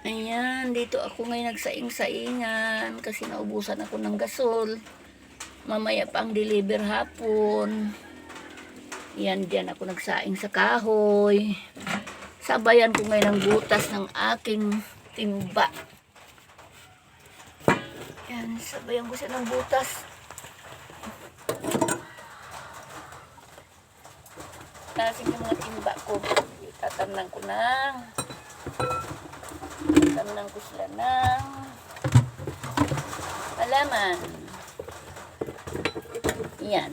Ayan, dito ako ngayon nagsaing-saingan kasi naubusan ako ng gasol. Mamaya pa ang deliver hapon. Yan, diyan ako nagsaing sa kahoy. Sabayan ko ngayon ang butas ng aking timba. Yan, sabayan ko siya ng butas. Kasi yung mga timba ko, tatamnan ko sila ng halaman. Yan.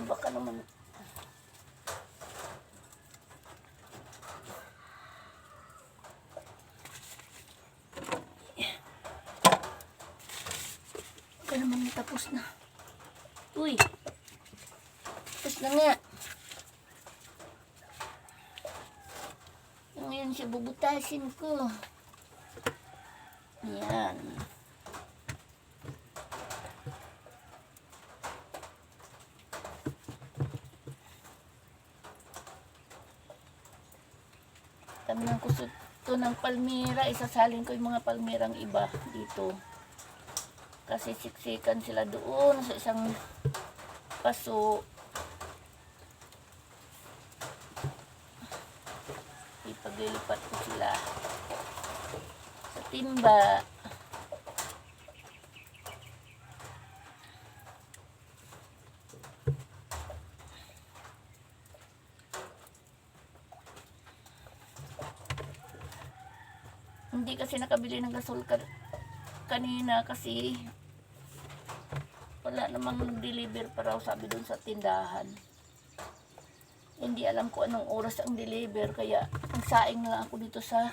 Baka naman tapos na. Uy. Tapos na nga. Ngayon siya bubutasin ko. Yan. Tamnan ko ito ng palmira. Isasalin ko yung mga palmirang iba dito. Kasi siksikan sila doon sa isang paso. Ipaglilipat ko sila sa timba. Hindi kasi nakabili ng gasol kanina kasi wala namang deliver pa raw, sabi doon sa tindahan. Hindi alam ko anong oras ang deliver, kaya nagsaing lang ako dito sa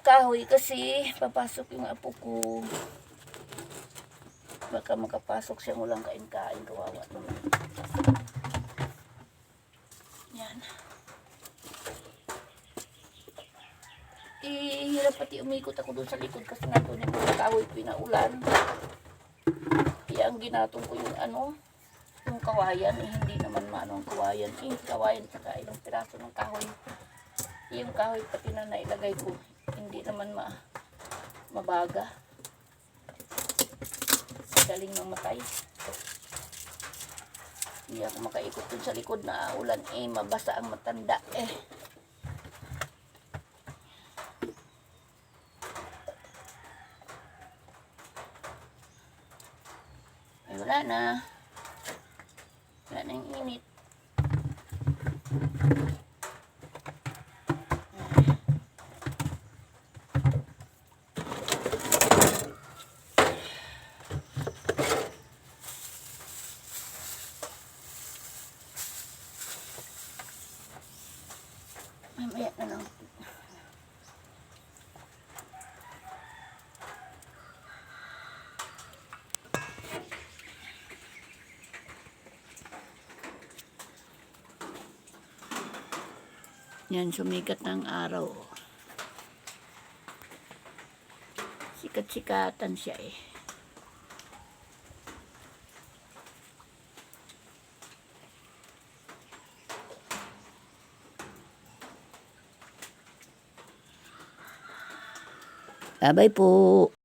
kahoy kasi papasok yung apo ko. Baka makapasok siya, walang kain-kain, kawawa naman. Yan. Hirap pati umikot ako doon sa likod kasi nandun yung mga kahoy pinaulan. Kaya ang ginatong ko yung yung kawayan, hindi naman maano ang kawayan. Kawayan saka ilang piraso ng kahoy. Yung kahoy pati na nailagay ko, hindi naman mabaga. Galing mamatay. Hindi ako makaikot dun sa likod na ulan, mabasa ang matanda wala na yung init. Mamaya na lang. Yan, sumikat ng araw. Sikat-sikatan siya Bye-bye po.